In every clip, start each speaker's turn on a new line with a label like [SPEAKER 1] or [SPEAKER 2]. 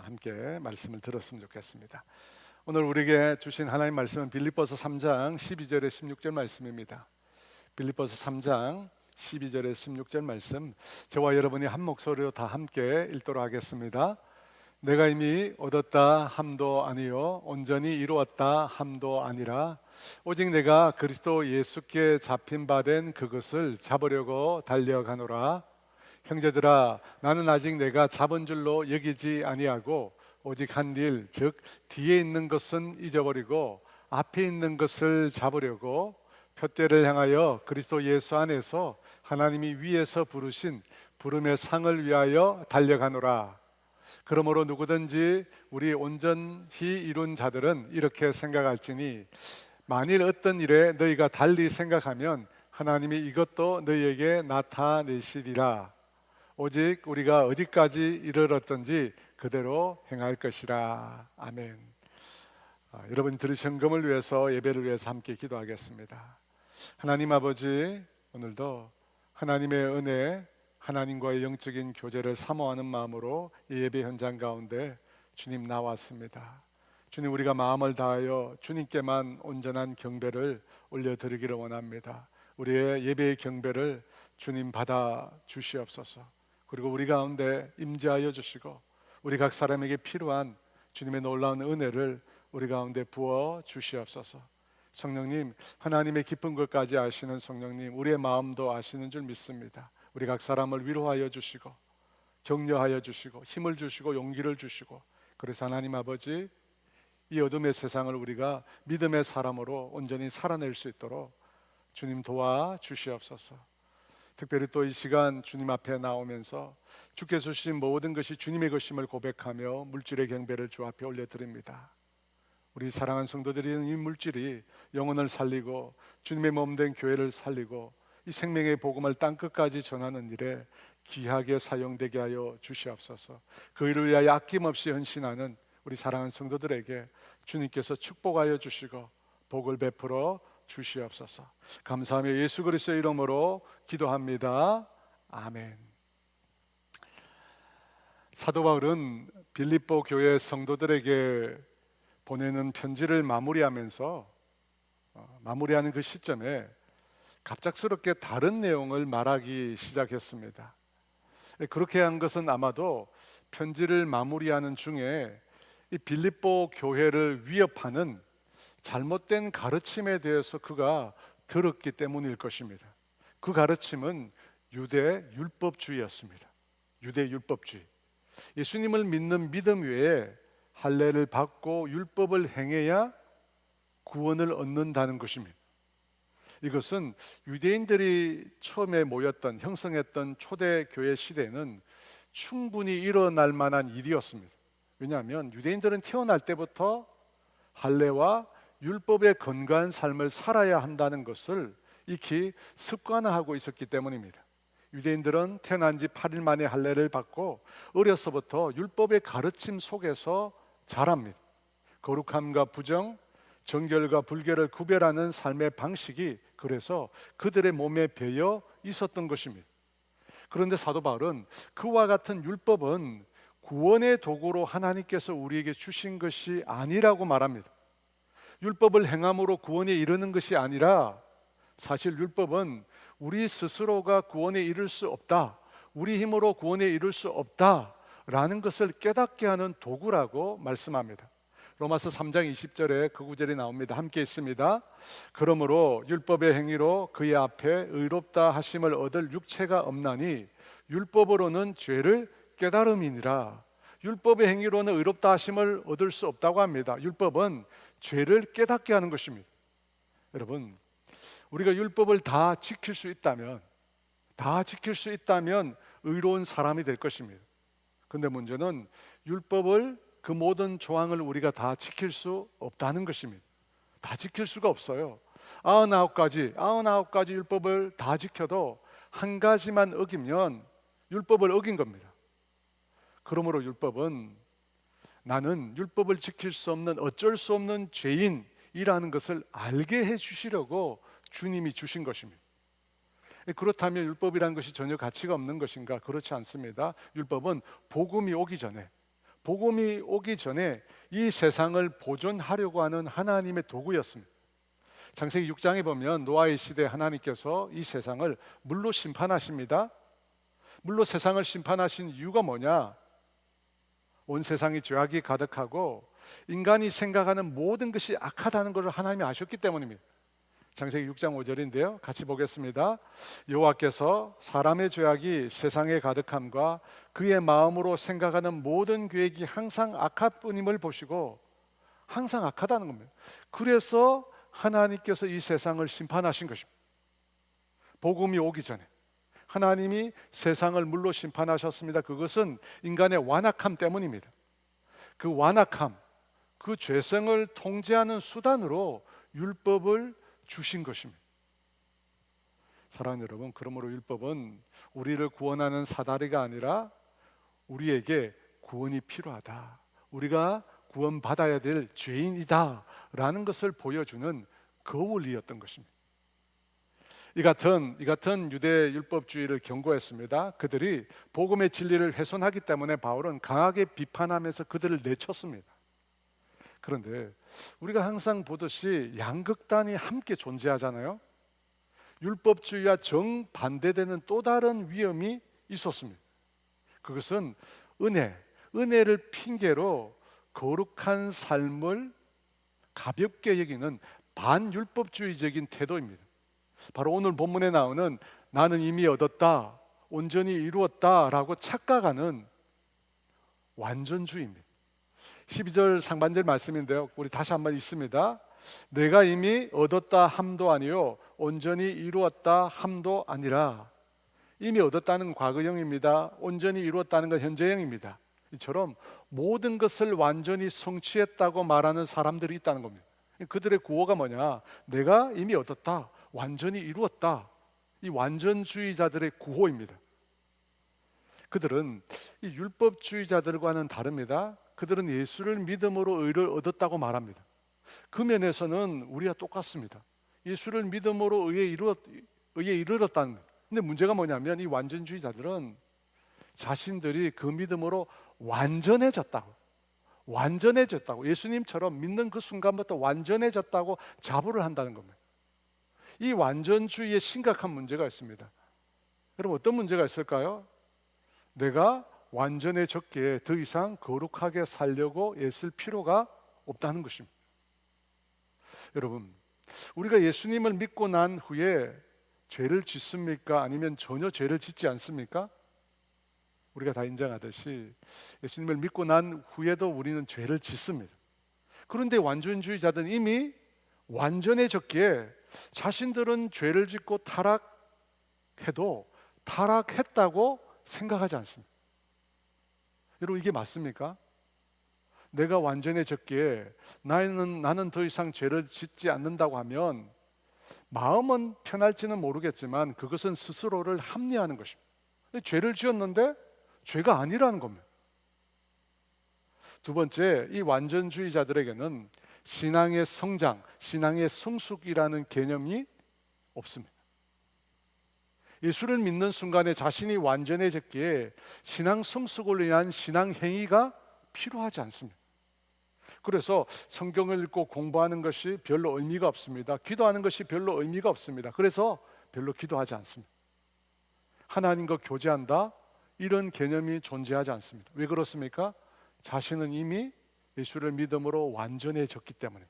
[SPEAKER 1] 함께 말씀을 들었으면 좋겠습니다. 오늘 우리에게 주신 하나님 말씀은 빌립보서 3장 12절에 16절 말씀입니다. 빌립보서 3장 12절에 16절 말씀, 저와 여러분이 한 목소리로 다 함께 읽도록 하겠습니다. 내가 이미 얻었다 함도 아니요 온전히 이루었다 함도 아니라 오직 내가 그리스도 예수께 잡힌 바 된 그것을 잡으려고 달려가노라. 형제들아, 나는 아직 내가 잡은 줄로 여기지 아니하고 오직 한 일, 즉 뒤에 있는 것은 잊어버리고 앞에 있는 것을 잡으려고 표대를 향하여 그리스도 예수 안에서 하나님이 위에서 부르신 부름의 상을 위하여 달려가노라. 그러므로 누구든지 우리 온전히 이룬 자들은 이렇게 생각할지니 만일 어떤 일에 너희가 달리 생각하면 하나님이 이것도 너희에게 나타내시리라. 오직 우리가 어디까지 이르렀든지 그대로 행할 것이라. 아멘. 여러분 들으신 금을 위해서, 예배를 위해서 함께 기도하겠습니다. 하나님 아버지, 오늘도 하나님의 은혜, 하나님과의 영적인 교제를 사모하는 마음으로 이 예배 현장 가운데 주님 나왔습니다. 주님, 우리가 마음을 다하여 주님께만 온전한 경배를 올려드리기를 원합니다. 우리의 예배의 경배를 주님 받아 주시옵소서. 그리고 우리 가운데 임재하여 주시고 우리 각 사람에게 필요한 주님의 놀라운 은혜를 우리 가운데 부어 주시옵소서. 성령님, 하나님의 깊은 것까지 아시는 성령님, 우리의 마음도 아시는 줄 믿습니다. 우리 각 사람을 위로하여 주시고 격려하여 주시고 힘을 주시고 용기를 주시고, 그래서 하나님 아버지, 이 어둠의 세상을 우리가 믿음의 사람으로 온전히 살아낼 수 있도록 주님 도와 주시옵소서. 특별히 또 이 시간 주님 앞에 나오면서 주께서 주신 모든 것이 주님의 것임을 고백하며 물질의 경배를 주 앞에 올려드립니다. 우리 사랑하는 성도들이 이 물질이 영혼을 살리고 주님의 몸된 교회를 살리고 이 생명의 복음을 땅끝까지 전하는 일에 귀하게 사용되게 하여 주시옵소서. 그 일을 위하여 아낌없이 헌신하는 우리 사랑하는 성도들에게 주님께서 축복하여 주시고 복을 베풀어 주시옵소서. 감사하며 예수 그리스도의 이름으로 기도합니다. 아멘. 사도 바울은 빌립보 교회 성도들에게 보내는 편지를 마무리하면서 마무리하는 그 시점에 갑작스럽게 다른 내용을 말하기 시작했습니다. 그렇게 한 것은 아마도 편지를 마무리하는 중에 이 빌립보 교회를 위협하는 잘못된 가르침에 대해서 그가 들었기 때문일 것입니다. 그 가르침은 유대 율법주의였습니다. 유대 율법주의. 예수님을 믿는 믿음 외에 할례를 받고 율법을 행해야 구원을 얻는다는 것입니다. 이것은 유대인들이 처음에 모였던, 형성했던 초대교회 시대는 충분히 일어날 만한 일이었습니다. 왜냐하면 유대인들은 태어날 때부터 할례와 율법의 건강한 삶을 살아야 한다는 것을 익히 습관화하고 있었기 때문입니다. 유대인들은 태어난 지 8일 만에 할례를 받고 어려서부터 율법의 가르침 속에서 자랍니다. 거룩함과 부정, 정결과 불결을 구별하는 삶의 방식이 그래서 그들의 몸에 배어 있었던 것입니다. 그런데 사도 바울은 그와 같은 율법은 구원의 도구로 하나님께서 우리에게 주신 것이 아니라고 말합니다. 율법을 행함으로 구원에 이르는 것이 아니라 사실 율법은 우리 스스로가 구원에 이를 수 없다, 우리 힘으로 구원에 이를 수 없다라는 것을 깨닫게 하는 도구라고 말씀합니다. 로마서 3장 20절에 그 구절이 나옵니다. 함께 있습니다. 그러므로 율법의 행위로 그의 앞에 의롭다 하심을 얻을 육체가 없나니 율법으로는 죄를 깨달음이니라. 율법의 행위로는 의롭다 하심을 얻을 수 없다고 합니다. 율법은 죄를 깨닫게 하는 것입니다. 여러분, 우리가 율법을 다 지킬 수 있다면 의로운 사람이 될 것입니다. 그런데 문제는 율법을, 그 모든 조항을 우리가 다 지킬 수 없다는 것입니다. 다 지킬 수가 없어요. 99가지 율법을 다 지켜도 한 가지만 어기면 율법을 어긴 겁니다. 그러므로 율법은 나는 율법을 지킬 수 없는, 어쩔 수 없는 죄인이라는 것을 알게 해주시려고 주님이 주신 것입니다. 그렇다면 율법이라는 것이 전혀 가치가 없는 것인가? 그렇지 않습니다. 율법은 복음이 오기 전에, 복음이 오기 전에 이 세상을 보존하려고 하는 하나님의 도구였습니다. 창세기 6장에 보면 노아의 시대 하나님께서 이 세상을 물로 심판하십니다. 물로 세상을 심판하신 이유가 뭐냐? 온 세상이 죄악이 가득하고 인간이 생각하는 모든 것이 악하다는 것을 하나님이 아셨기 때문입니다. 창세기 6장 5절인데요. 같이 보겠습니다. 여호와께서 사람의 죄악이 세상에 가득함과 그의 마음으로 생각하는 모든 계획이 항상 악할 뿐임을 보시고, 항상 악하다는 겁니다. 그래서 하나님께서 이 세상을 심판하신 것입니다. 복음이 오기 전에 하나님이 세상을 물로 심판하셨습니다. 그것은 인간의 완악함 때문입니다. 그 완악함, 그 죄성을 통제하는 수단으로 율법을 주신 것입니다. 사랑하는 여러분, 그러므로 율법은 우리를 구원하는 사다리가 아니라 우리에게 구원이 필요하다, 우리가 구원받아야 될 죄인이다 라는 것을 보여주는 거울이었던 것입니다. 이 같은 유대 율법주의를 경고했습니다. 그들이 복음의 진리를 훼손하기 때문에 바울은 강하게 비판하면서 그들을 내쳤습니다. 그런데 우리가 항상 보듯이 양극단이 함께 존재하잖아요. 율법주의와 정반대되는 또 다른 위험이 있었습니다. 그것은 은혜를 핑계로 거룩한 삶을 가볍게 여기는 반율법주의적인 태도입니다. 바로 오늘 본문에 나오는 나는 이미 얻었다, 온전히 이루었다 라고 착각하는 완전주의입니다. 12절 상반절 말씀인데요, 우리 다시 한번 읽습니다. 내가 이미 얻었다 함도 아니요 온전히 이루었다 함도 아니라. 이미 얻었다는 과거형입니다. 온전히 이루었다는 건 현재형입니다. 이처럼 모든 것을 완전히 성취했다고 말하는 사람들이 있다는 겁니다. 그들의 구호가 뭐냐? 내가 이미 얻었다, 완전히 이루었다. 이 완전주의자들의 구호입니다. 그들은 이 율법주의자들과는 다릅니다. 그들은 예수를 믿음으로 의를 얻었다고 말합니다. 그 면에서는 우리와 똑같습니다. 예수를 믿음으로 의에 이르렀다는 것. 근데 문제가 뭐냐면 이 완전주의자들은 자신들이 그 믿음으로 완전해졌다고, 예수님처럼 믿는 그 순간부터 완전해졌다고 자부를 한다는 겁니다. 이 완전주의에 심각한 문제가 있습니다. 여러분, 어떤 문제가 있을까요? 내가 완전해졌기에 더 이상 거룩하게 살려고 애쓸 필요가 없다는 것입니다. 여러분, 우리가 예수님을 믿고 난 후에 죄를 짓습니까? 아니면 전혀 죄를 짓지 않습니까? 우리가 다 인정하듯이 예수님을 믿고 난 후에도 우리는 죄를 짓습니다. 그런데 완전주의자들은 이미 완전해졌기에 자신들은 죄를 짓고 타락해도 타락했다고 생각하지 않습니다. 여러분, 이게 맞습니까? 내가 완전해졌기에 나는 더 이상 죄를 짓지 않는다고 하면 마음은 편할지는 모르겠지만 그것은 스스로를 합리화하는 것입니다. 죄를 지었는데 죄가 아니라는 겁니다. 두 번째, 이 완전주의자들에게는 신앙의 성장, 신앙의 성숙이라는 개념이 없습니다. 예수를 믿는 순간에 자신이 완전해졌기에 신앙 성숙을 위한 신앙 행위가 필요하지 않습니다. 그래서 성경을 읽고 공부하는 것이 별로 의미가 없습니다. 기도하는 것이 별로 의미가 없습니다. 그래서 별로 기도하지 않습니다. 하나님과 교제한다, 이런 개념이 존재하지 않습니다. 왜 그렇습니까? 자신은 이미 예수를 믿음으로 완전해졌기 때문에.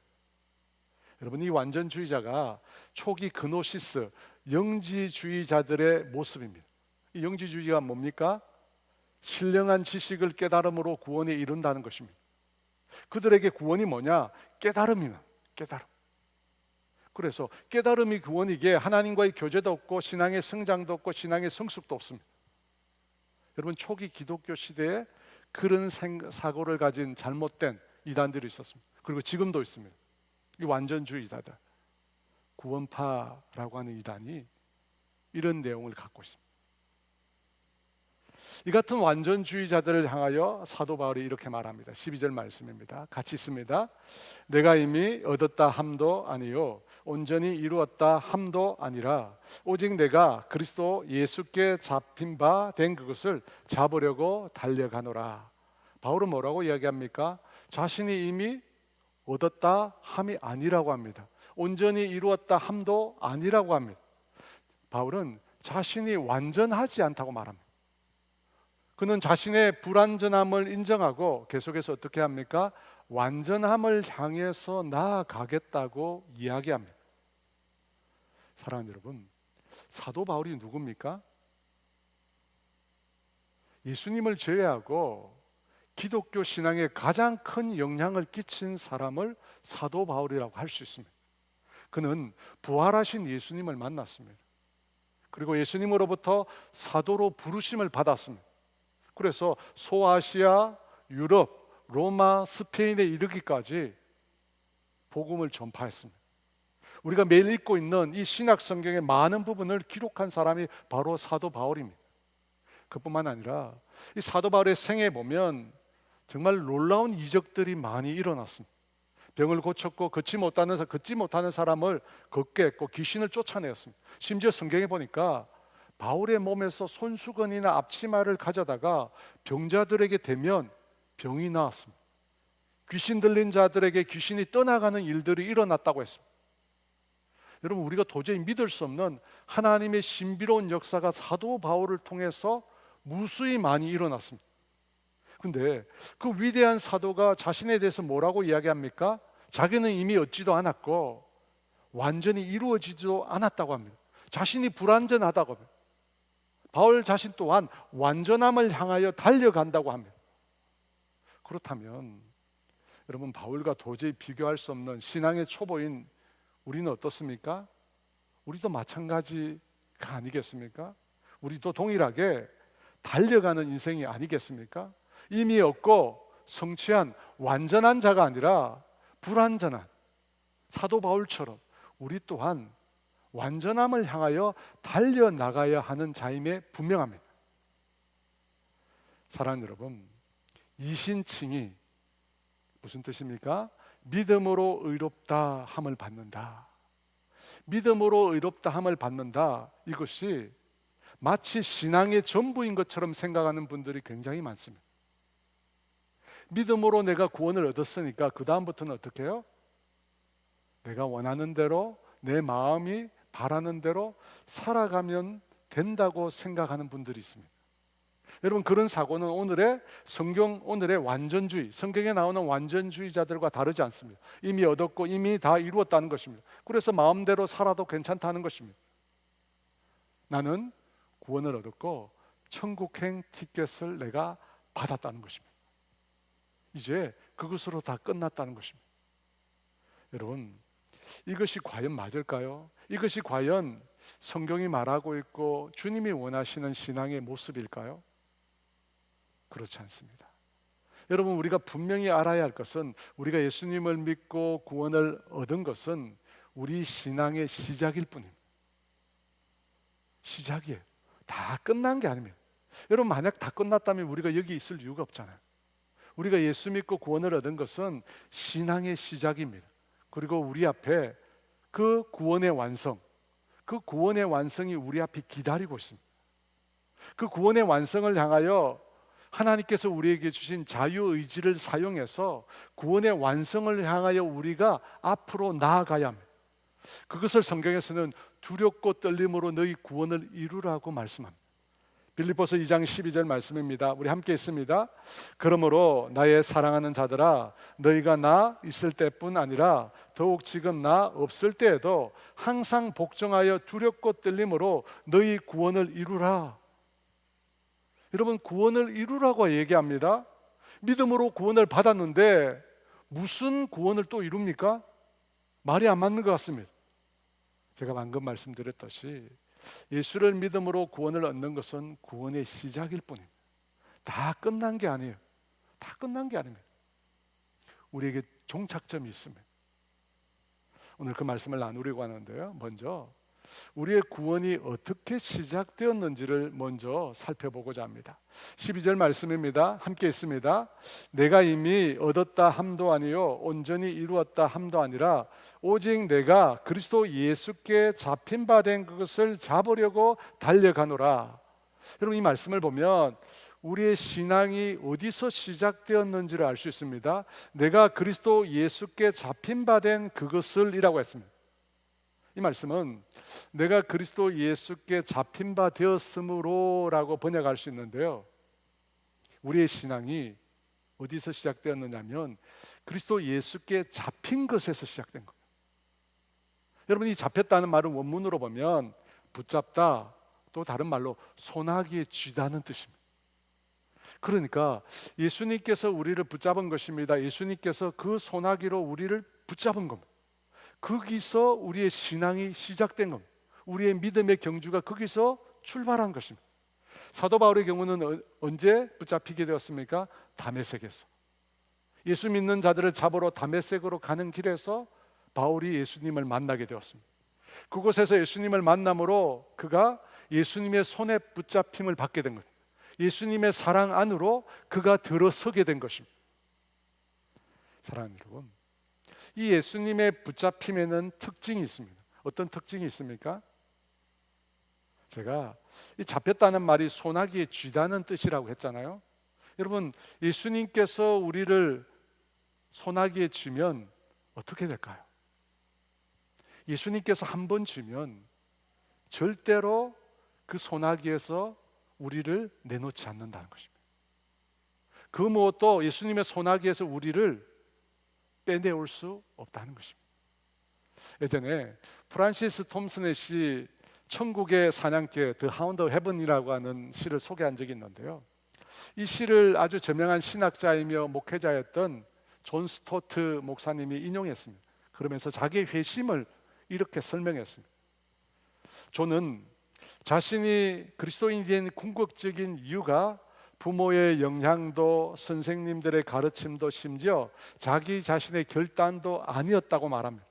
[SPEAKER 1] 여러분, 이 완전주의자가 초기 그노시스, 영지주의자들의 모습입니다. 이 영지주의가 뭡니까? 신령한 지식을 깨달음으로 구원에 이른다는 것입니다. 그들에게 구원이 뭐냐? 깨달음이면 깨달음. 그래서 깨달음이 구원이기에 하나님과의 교제도 없고 신앙의 성장도 없고 신앙의 성숙도 없습니다. 여러분, 초기 기독교 시대에 그런 사고를 가진 잘못된 이단들이 있었습니다. 그리고 지금도 있습니다. 이 완전주의자다, 구원파라고 하는 이단이 이런 내용을 갖고 있습니다. 이 같은 완전주의자들을 향하여 사도 바울이 이렇게 말합니다. 12절 말씀입니다. 같이 있습니다. 내가 이미 얻었다 함도 아니요 온전히 이루었다 함도 아니라 오직 내가 그리스도 예수께 잡힌 바 된 그것을 잡으려고 달려가노라. 바울은 뭐라고 이야기합니까? 자신이 이미 얻었다 함이 아니라고 합니다. 온전히 이루었다 함도 아니라고 합니다. 바울은 자신이 완전하지 않다고 말합니다. 그는 자신의 불완전함을 인정하고 계속해서 어떻게 합니까? 완전함을 향해서 나아가겠다고 이야기합니다. 사랑하는 여러분, 사도 바울이 누굽니까? 예수님을 제외하고 기독교 신앙에 가장 큰 영향을 끼친 사람을 사도 바울이라고 할 수 있습니다. 그는 부활하신 예수님을 만났습니다. 그리고 예수님으로부터 사도로 부르심을 받았습니다. 그래서 소아시아, 유럽, 로마, 스페인에 이르기까지 복음을 전파했습니다. 우리가 매일 읽고 있는 이 신약 성경의 많은 부분을 기록한 사람이 바로 사도 바울입니다. 그뿐만 아니라 이 사도 바울의 생애에 보면 정말 놀라운 이적들이 많이 일어났습니다. 병을 고쳤고 걷지 못하는 사람을 걷게 했고 귀신을 쫓아내었습니다. 심지어 성경에 보니까 바울의 몸에서 손수건이나 앞치마를 가져다가 병자들에게 대면 병이 나았습니다. 귀신 들린 자들에게 귀신이 떠나가는 일들이 일어났다고 했습니다. 여러분, 우리가 도저히 믿을 수 없는 하나님의 신비로운 역사가 사도 바울을 통해서 무수히 많이 일어났습니다. 근데 그 위대한 사도가 자신에 대해서 뭐라고 이야기합니까? 자기는 이미 얻지도 않았고 완전히 이루어지지도 않았다고 합니다. 자신이 불완전하다고 합니다. 바울 자신 또한 완전함을 향하여 달려간다고 합니다. 그렇다면 여러분, 바울과 도저히 비교할 수 없는 신앙의 초보인 우리는 어떻습니까? 우리도 마찬가지가 아니겠습니까? 우리도 동일하게 달려가는 인생이 아니겠습니까? 이미 얻고 성취한 완전한 자가 아니라 불완전한 사도 바울처럼 우리 또한 완전함을 향하여 달려나가야 하는 자임에 분명합니다. 사랑하는 여러분, 이신칭이 무슨 뜻입니까? 믿음으로 의롭다 함을 받는다. 믿음으로 의롭다 함을 받는다. 이것이 마치 신앙의 전부인 것처럼 생각하는 분들이 굉장히 많습니다. 믿음으로 내가 구원을 얻었으니까 그 다음부터는 어떻게 해요? 내가 원하는 대로 내 마음이 바라는 대로 살아가면 된다고 생각하는 분들이 있습니다. 여러분, 그런 사고는 오늘의 완전주의, 성경에 나오는 완전주의자들과 다르지 않습니다. 이미 얻었고 이미 다 이루었다는 것입니다. 그래서 마음대로 살아도 괜찮다는 것입니다. 나는 구원을 얻었고 천국행 티켓을 내가 받았다는 것입니다. 이제 그것으로 다 끝났다는 것입니다. 여러분, 이것이 과연 맞을까요? 이것이 과연 성경이 말하고 있고 주님이 원하시는 신앙의 모습일까요? 그렇지 않습니다. 여러분, 우리가 분명히 알아야 할 것은 우리가 예수님을 믿고 구원을 얻은 것은 우리 신앙의 시작일 뿐입니다. 시작이에요. 다 끝난 게 아닙니다. 여러분, 만약 다 끝났다면 우리가 여기 있을 이유가 없잖아요. 우리가 예수 믿고 구원을 얻은 것은 신앙의 시작입니다. 그리고 우리 앞에 그 구원의 완성이 우리 앞에 기다리고 있습니다. 그 구원의 완성을 향하여 하나님께서 우리에게 주신 자유의지를 사용해서 구원의 완성을 향하여 우리가 앞으로 나아가야 합니다. 그것을 성경에서는 두렵고 떨림으로 너희 구원을 이루라고 말씀합니다. 빌립보서 2장 12절 말씀입니다. 우리 함께 있습니다. 그러므로 나의 사랑하는 자들아, 너희가 나 있을 때뿐 아니라 더욱 지금 나 없을 때에도 항상 복종하여 두렵고 떨림으로 너희 구원을 이루라. 여러분, 구원을 이루라고 얘기합니다. 믿음으로 구원을 받았는데 무슨 구원을 또 이룹니까? 말이 안 맞는 것 같습니다. 제가 방금 말씀드렸듯이 예수를 믿음으로 구원을 얻는 것은 구원의 시작일 뿐입니다. 다 끝난 게 아니에요. 다 끝난 게 아닙니다. 우리에게 종착점이 있습니다. 오늘 그 말씀을 나누려고 하는데요, 먼저 우리의 구원이 어떻게 시작되었는지를 먼저 살펴보고자 합니다. 12절 말씀입니다. 함께 있습니다. 내가 이미 얻었다 함도 아니요 온전히 이루었다 함도 아니라 오직 내가 그리스도 예수께 잡힌 바 된 그것을 잡으려고 달려가노라. 여러분, 이 말씀을 보면 우리의 신앙이 어디서 시작되었는지를 알 수 있습니다. 내가 그리스도 예수께 잡힌 바 된 그것을 이라고 했습니다. 이 말씀은 내가 그리스도 예수께 잡힌 바 되었으므로 라고 번역할 수 있는데요, 우리의 신앙이 어디서 시작되었느냐면 그리스도 예수께 잡힌 것에서 시작된 겁니다. 여러분, 이 잡혔다는 말은 원문으로 보면 붙잡다, 또 다른 말로 손아귀에 쥐다는 뜻입니다. 그러니까 예수님께서 우리를 붙잡은 것입니다. 예수님께서 그 손아귀로 우리를 붙잡은 겁니다. 거기서 우리의 신앙이 시작된 겁니다. 우리의 믿음의 경주가 거기서 출발한 것입니다. 사도 바울의 경우는 언제 붙잡히게 되었습니까? 다메섹에서. 예수 믿는 자들을 잡으러 다메섹으로 가는 길에서 바울이 예수님을 만나게 되었습니다. 그곳에서 예수님을 만남으로 그가 예수님의 손에 붙잡힘을 받게 된 겁니다. 예수님의 사랑 안으로 그가 들어서게 된 것입니다. 사랑하는 여러분, 이 예수님의 붙잡힘에는 특징이 있습니다. 어떤 특징이 있습니까? 제가 이 잡혔다는 말이 손아귀에 쥐다는 뜻이라고 했잖아요. 여러분, 예수님께서 우리를 손아귀에 쥐면 어떻게 될까요? 예수님께서 한 번 쥐면 절대로 그 손아귀에서 우리를 내놓지 않는다는 것입니다. 그 무엇도 예수님의 손아귀에서 우리를 빼내올 수 없다는 것입니다. 예전에 프란시스 톰슨의 시 천국의 사냥개 The Hound of Heaven이라고 하는 시를 소개한 적이 있는데요, 이 시를 아주 저명한 신학자이며 목회자였던 존 스토트 목사님이 인용했습니다. 그러면서 자기의 회심을 이렇게 설명했습니다. 존은 자신이 그리스도인이 된 궁극적인 이유가 부모의 영향도 선생님들의 가르침도 심지어 자기 자신의 결단도 아니었다고 말합니다.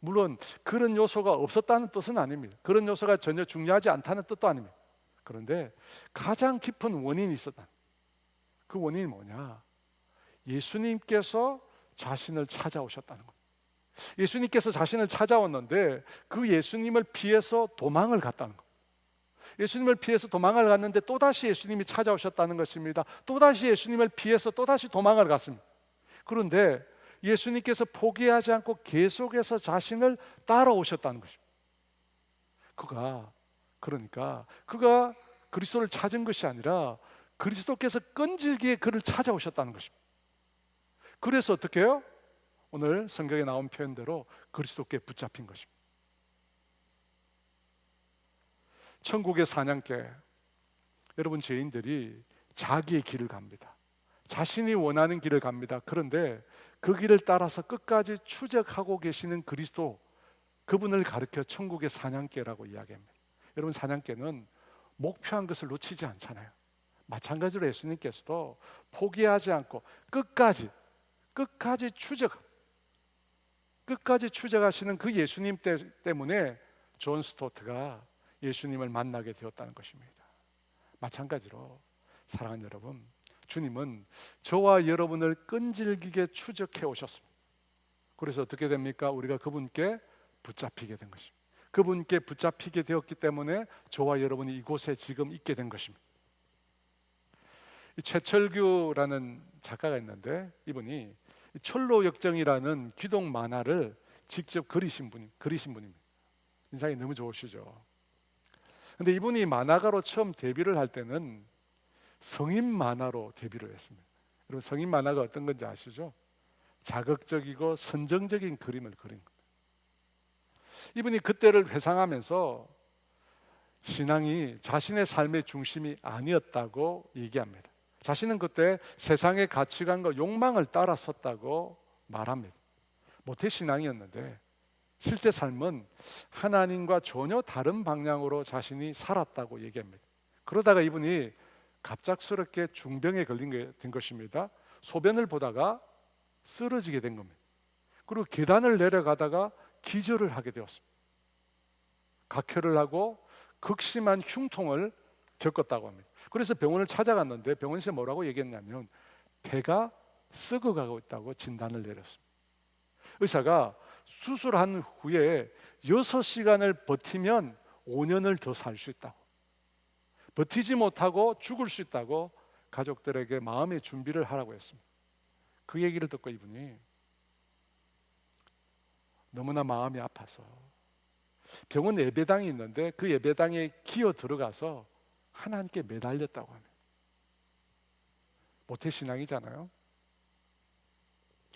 [SPEAKER 1] 물론 그런 요소가 없었다는 뜻은 아닙니다. 그런 요소가 전혀 중요하지 않다는 뜻도 아닙니다. 그런데 가장 깊은 원인이 있었다. 그 원인이 뭐냐? 예수님께서 자신을 찾아오셨다는 겁니다. 예수님께서 자신을 찾아왔는데 그 예수님을 피해서 도망을 갔다는 겁니다. 예수님을 피해서 도망을 갔는데 또다시 예수님이 찾아오셨다는 것입니다. 또다시 예수님을 피해서 또다시 도망을 갔습니다. 그런데 예수님께서 포기하지 않고 계속해서 자신을 따라오셨다는 것입니다. 그러니까 그가 그리스도를 찾은 것이 아니라 그리스도께서 끈질기게 그를 찾아오셨다는 것입니다. 그래서 어떻게 해요? 오늘 성경에 나온 표현대로 그리스도께 붙잡힌 것입니다. 천국의 사냥개, 여러분, 죄인들이 자기의 길을 갑니다. 자신이 원하는 길을 갑니다. 그런데 그 길을 따라서 끝까지 추적하고 계시는 그리스도, 그분을 가리켜 천국의 사냥개라고 이야기합니다. 여러분, 사냥개는 목표한 것을 놓치지 않잖아요. 마찬가지로 예수님께서도 포기하지 않고 끝까지 추적하시는 그 예수님 때문에 존 스토트가 예수님을 만나게 되었다는 것입니다. 마찬가지로 사랑하는 여러분, 주님은 저와 여러분을 끈질기게 추적해 오셨습니다. 그래서 어떻게 됩니까? 우리가 그분께 붙잡히게 된 것입니다. 그분께 붙잡히게 되었기 때문에 저와 여러분이 이곳에 지금 있게 된 것입니다. 최철규라는 작가가 있는데 이분이 철로역정이라는 기독 만화를 직접 그리신 분입니다. 인상이 너무 좋으시죠. 근데 이분이 만화가로 처음 데뷔를 할 때는 성인 만화로 데뷔를 했습니다. 여러분, 성인 만화가 어떤 건지 아시죠? 자극적이고 선정적인 그림을 그린 겁니다. 이분이 그때를 회상하면서 신앙이 자신의 삶의 중심이 아니었다고 얘기합니다. 자신은 그때 세상의 가치관과 욕망을 따라섰다고 말합니다. 모태신앙이었는데 실제 삶은 하나님과 전혀 다른 방향으로 자신이 살았다고 얘기합니다. 그러다가 이분이 갑작스럽게 중병에 걸린 것입니다. 소변을 보다가 쓰러지게 된 겁니다. 그리고 계단을 내려가다가 기절을 하게 되었습니다. 각혈을 하고 극심한 흉통을 겪었다고 합니다. 그래서 병원을 찾아갔는데 병원에서 뭐라고 얘기했냐면 폐가 썩어가고 있다고 진단을 내렸습니다. 의사가 수술한 후에 6시간을 버티면 5년을 더 살 수 있다고, 버티지 못하고 죽을 수 있다고 가족들에게 마음의 준비를 하라고 했습니다. 그 얘기를 듣고 이분이 너무나 마음이 아파서 병원 예배당이 있는데 그 예배당에 기어 들어가서 하나님께 매달렸다고 합니다. 모태신앙이잖아요.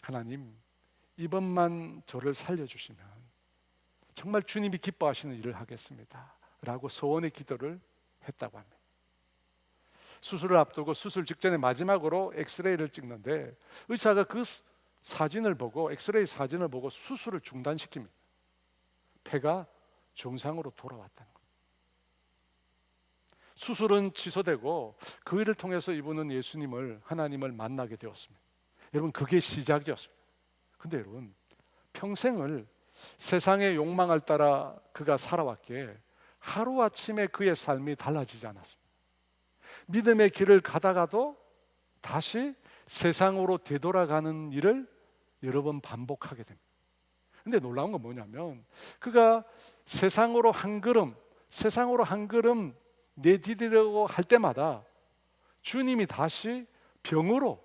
[SPEAKER 1] 하나님, 이번만 저를 살려주시면 정말 주님이 기뻐하시는 일을 하겠습니다 라고 소원의 기도를 했다고 합니다. 수술을 앞두고 수술 직전에 마지막으로 엑스레이를 찍는데 의사가 그 사진을 보고, 엑스레이 사진을 보고 수술을 중단시킵니다. 폐가 정상으로 돌아왔다는 거예요. 수술은 취소되고 그 일을 통해서 이분은 예수님을, 하나님을 만나게 되었습니다. 여러분, 그게 시작이었습니다. 근데 여러분, 평생을 세상의 욕망을 따라 그가 살아왔기에 하루아침에 그의 삶이 달라지지 않았습니다. 믿음의 길을 가다가도 다시 세상으로 되돌아가는 일을 여러 번 반복하게 됩니다. 근데 놀라운 건 뭐냐면 그가 세상으로 한 걸음 내디디려고 할 때마다 주님이 다시 병으로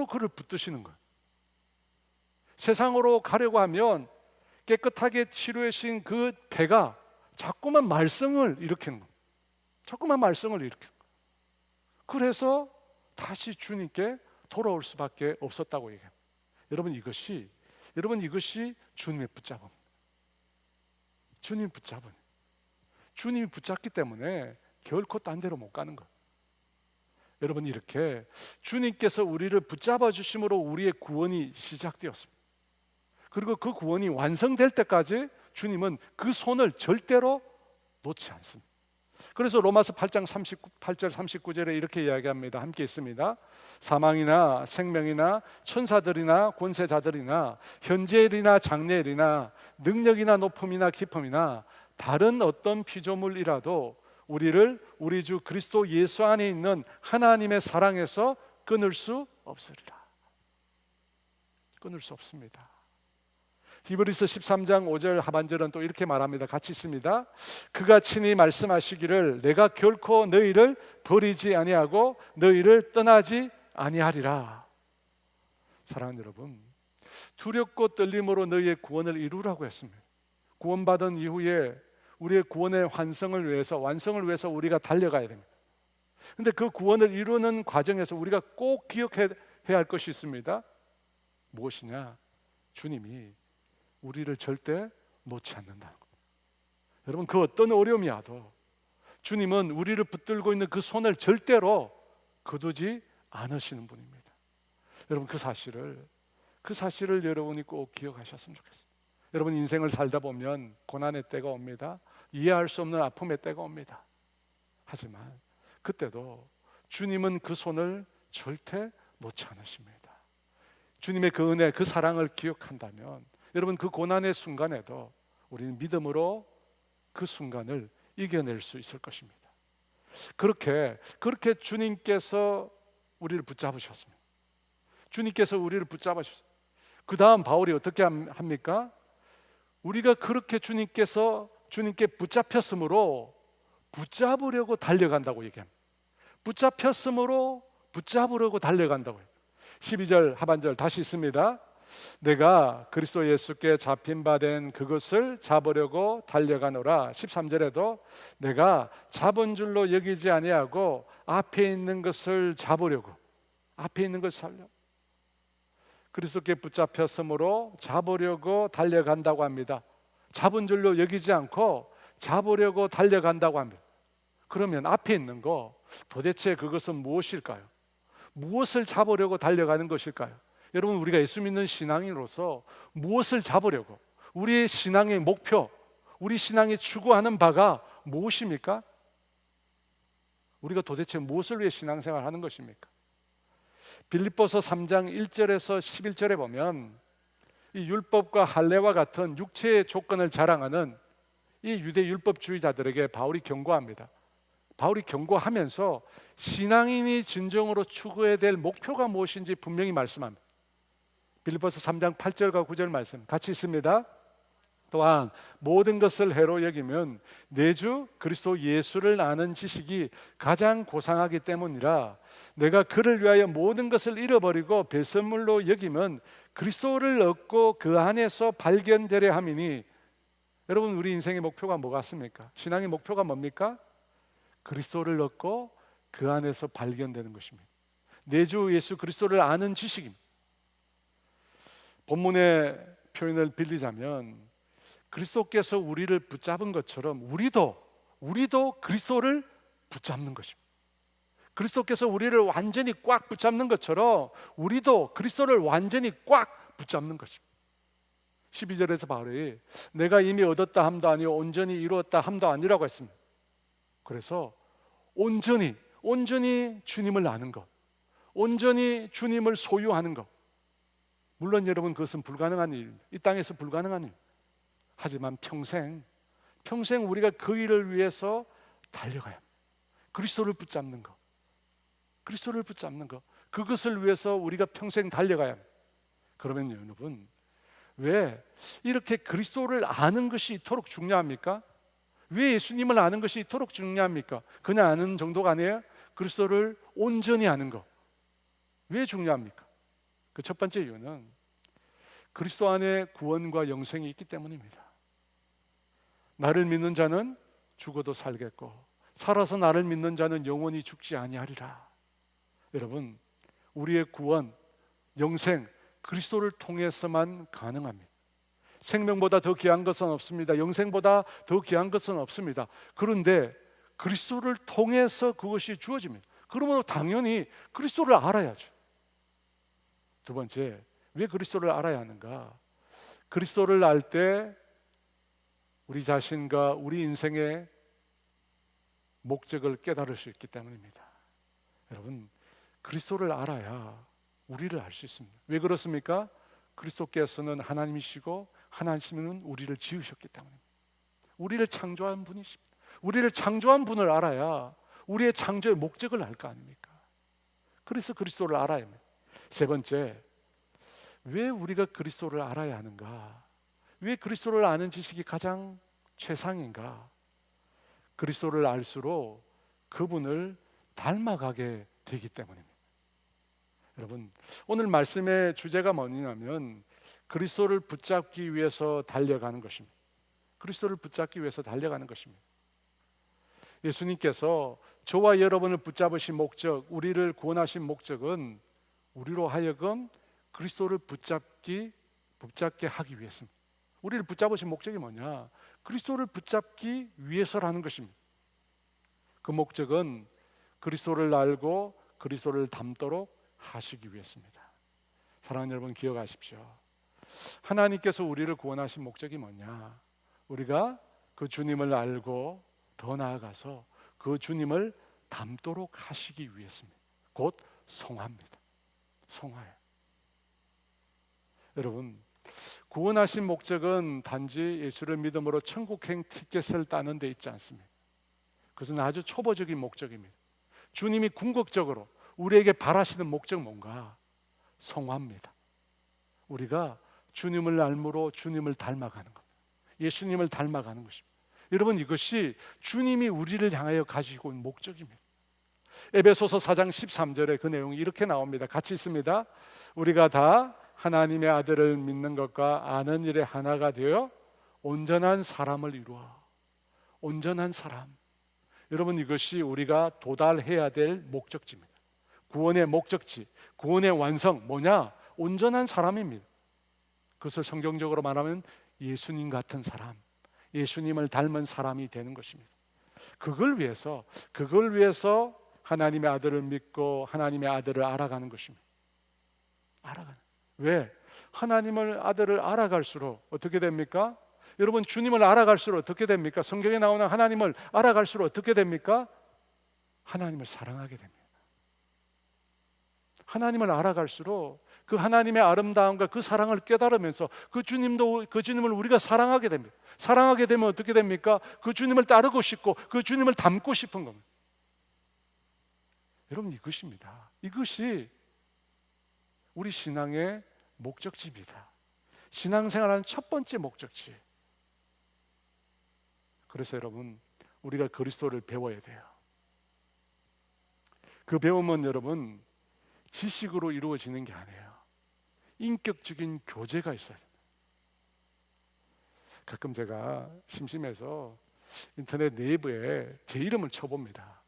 [SPEAKER 1] 그를 붙드시는 거예요. 세상으로 가려고 하면 깨끗하게 치료해 주신 그 폐가 자꾸만 말썽을 일으키는 거예요. 자꾸만 말썽을 일으키는 거예요. 그래서 다시 주님께 돌아올 수밖에 없었다고 얘기해요. 여러분, 이것이 주님의 붙잡음입니다. 주님 붙잡은, 주님이 붙잡기 때문에 결코 딴 데로 못 가는 거예요. 여러분, 이렇게 주님께서 우리를 붙잡아 주심으로 우리의 구원이 시작되었습니다. 그리고 그 구원이 완성될 때까지 주님은 그 손을 절대로 놓지 않습니다. 그래서 로마서 8장 38절 39절에 이렇게 이야기합니다. 함께 있습니다. 사망이나 생명이나 천사들이나 권세자들이나 현재일이나 장래일이나 능력이나 높음이나 깊음이나 다른 어떤 피조물이라도 우리를 우리 주 그리스도 예수 안에 있는 하나님의 사랑에서 끊을 수 없으리라. 끊을 수 없습니다. 히브리서 13장 5절 하반절은 또 이렇게 말합니다. 같이 있습니다. 그가 친히 말씀하시기를 내가 결코 너희를 버리지 아니하고 너희를 떠나지 아니하리라. 사랑하는 여러분, 두렵고 떨림으로 너희의 구원을 이루라고 했습니다. 구원받은 이후에 우리의 구원의 완성을 위해서 우리가 달려가야 됩니다. 그런데 그 구원을 이루는 과정에서 우리가 꼭 기억해야 할 것이 있습니다. 무엇이냐? 주님이 우리를 절대 놓지 않는다는 겁니다. 여러분, 그 어떤 어려움이 와도 주님은 우리를 붙들고 있는 그 손을 절대로 거두지 않으시는 분입니다. 여러분, 그 사실을 여러분이 꼭 기억하셨으면 좋겠어요. 여러분, 인생을 살다 보면 고난의 때가 옵니다. 이해할 수 없는 아픔의 때가 옵니다. 하지만 그때도 주님은 그 손을 절대 놓지 않으십니다. 주님의 그 은혜, 그 사랑을 기억한다면 여러분, 그 고난의 순간에도 우리는 믿음으로 그 순간을 이겨낼 수 있을 것입니다. 그렇게 주님께서 우리를 붙잡으셨습니다. 주님께서 우리를 붙잡으셨습니다. 그 다음 바울이 어떻게 합니까? 우리가 그렇게 주님께 붙잡혔으므로 붙잡으려고 달려간다고 얘기합니다. 붙잡으려고 달려간다고 해요. 12절 하반절 다시 있습니다. 내가 그리스도 예수께 잡힌 바 된 그것을 잡으려고 달려가노라. 13절에도 내가 잡은 줄로 여기지 아니하고 앞에 있는 것을 잡으려고 그리스도께 붙잡혔으므로 잡으려고 달려간다고 합니다. 잡은 줄로 여기지 않고 잡으려고 달려간다고 합니다. 그러면 앞에 있는 거 도대체 그것은 무엇일까요? 무엇을 잡으려고 달려가는 것일까요? 여러분, 우리가 예수 믿는 신앙인으로서 무엇을 잡으려고, 우리의 신앙의 목표, 우리 신앙이 추구하는 바가 무엇입니까? 우리가 도대체 무엇을 위해 신앙생활을 하는 것입니까? 빌립보서 3장 1절에서 11절에 보면 이 율법과 할례와 같은 육체의 조건을 자랑하는 이 유대 율법주의자들에게 바울이 경고합니다. 바울이 경고하면서 신앙인이 진정으로 추구해야 될 목표가 무엇인지 분명히 말씀합니다. 빌립보서 3장 8절과 9절 말씀 같이 있습니다. 또한 모든 것을 해로 여기면 내주 그리스도 예수를 아는 지식이 가장 고상하기 때문이라 내가 그를 위하여 모든 것을 잃어버리고 배설물로 여기면 그리스도를 얻고 그 안에서 발견되려 함이니. 여러분, 우리 인생의 목표가 뭐 같습니까? 신앙의 목표가 뭡니까? 그리스도를 얻고 그 안에서 발견되는 것입니다. 내주 예수 그리스도를 아는 지식입니다. 본문의 표현을 빌리자면 그리스도께서 우리를 붙잡은 것처럼 우리도 그리스도를 붙잡는 것입니다. 그리스도께서 우리를 완전히 꽉 붙잡는 것처럼 우리도 그리스도를 완전히 꽉 붙잡는 것입니다. 12절에서 바울이 내가 이미 얻었다 함도 아니요 온전히 이루었다 함도 아니라고 했습니다. 그래서 온전히 주님을 아는 것, 온전히 주님을 소유하는 것, 물론 여러분 그것은 불가능한 일입니다. 이 땅에서 불가능한 일. 하지만 평생 우리가 그 일을 위해서 달려가야 합니다. 그리스도를 붙잡는 것, 그것을 위해서 우리가 평생 달려가야 합니다. 그러면 여러분, 왜 이렇게 그리스도를 아는 것이 이토록 중요합니까? 왜 예수님을 아는 것이 이토록 중요합니까? 그냥 아는 정도가 아니에요. 그리스도를 온전히 아는 것. 왜 중요합니까? 그 첫 번째 이유는 그리스도 안에 구원과 영생이 있기 때문입니다. 나를 믿는 자는 죽어도 살겠고 살아서 나를 믿는 자는 영원히 죽지 아니하리라. 여러분, 우리의 구원, 영생, 그리스도를 통해서만 가능합니다. 생명보다 더 귀한 것은 없습니다. 영생보다 더 귀한 것은 없습니다. 그런데 그리스도를 통해서 그것이 주어집니다. 그러면 당연히 그리스도를 알아야죠. 두 번째, 왜 그리스도를 알아야 하는가? 그리스도를 알 때 우리 자신과 우리 인생의 목적을 깨달을 수 있기 때문입니다. 여러분, 그리스도를 알아야 우리를 알 수 있습니다. 왜 그렇습니까? 그리스도께서는 하나님이시고 하나님은 우리를 지으셨기 때문입니다. 우리를 창조한 분이십니다. 우리를 창조한 분을 알아야 우리의 창조의 목적을 알 거 아닙니까? 그래서 그리스도를 알아야 합니다. 세 번째, 왜 우리가 그리스도를 알아야 하는가? 왜 그리스도를 아는 지식이 가장 최상인가? 그리스도를 알수록 그분을 닮아가게 되기 때문입니다. 여러분, 오늘 말씀의 주제가 뭐냐면 그리스도를 붙잡기 위해서 달려가는 것입니다. 그리스도를 붙잡기 위해서 달려가는 것입니다. 예수님께서 저와 여러분을 붙잡으신 목적, 우리를 구원하신 목적은 우리로 하여금 그리스도를 붙잡게 하기 위해서입니다. 우리를 붙잡으신 목적이 뭐냐? 그리스도를 붙잡기 위해서라는 것입니다. 그 목적은 그리스도를 알고 그리스도를 닮도록 하시기 위해서입니다. 사랑하는 여러분, 기억하십시오. 하나님께서 우리를 구원하신 목적이 뭐냐? 우리가 그 주님을 알고 더 나아가서 그 주님을 닮도록 하시기 위해서입니다. 곧 성화입니다. 성화예요. 여러분, 구원하신 목적은 단지 예수를 믿음으로 천국행 티켓을 따는 데 있지 않습니다. 그것은 아주 초보적인 목적입니다. 주님이 궁극적으로 우리에게 바라시는 목적 뭔가? 성화입니다. 우리가 주님을 알므로 주님을 닮아가는 겁니다. 예수님을 닮아가는 것입니다. 여러분, 이것이 주님이 우리를 향하여 가지고 온 목적입니다. 에베소서 4장 13절에 그 내용이 이렇게 나옵니다. 같이 있습니다. 우리가 다 하나님의 아들을 믿는 것과 아는 일에 하나가 되어 온전한 사람을 이루어. 온전한 사람. 여러분, 이것이 우리가 도달해야 될 목적지입니다. 구원의 목적지, 구원의 완성 뭐냐? 온전한 사람입니다. 그것을 성경적으로 말하면 예수님 같은 사람, 예수님을 닮은 사람이 되는 것입니다. 그걸 위해서 하나님의 아들을 믿고 하나님의 아들을 알아가는 것입니다. 알아가는. 왜? 하나님을 아들을 알아갈수록 어떻게 됩니까? 여러분, 주님을 알아갈수록 어떻게 됩니까? 성경에 나오는 하나님을 알아갈수록 어떻게 됩니까? 하나님을 사랑하게 됩니다. 하나님을 알아갈수록 그 하나님의 아름다움과 그 사랑을 깨달으면서 그 주님을 우리가 사랑하게 됩니다. 사랑하게 되면 어떻게 됩니까? 그 주님을 따르고 싶고 그 주님을 닮고 싶은 겁니다. 여러분, 이것입니다. 이것이 우리 신앙의 목적지입니다. 신앙생활하는 첫 번째 목적지. 그래서 여러분, 우리가 그리스도를 배워야 돼요. 그 배움은 여러분 지식으로 이루어지는 게 아니에요. 인격적인 교제가 있어야 돼요. 가끔 제가 심심해서 인터넷 네이버에 제 이름을 쳐봅니다.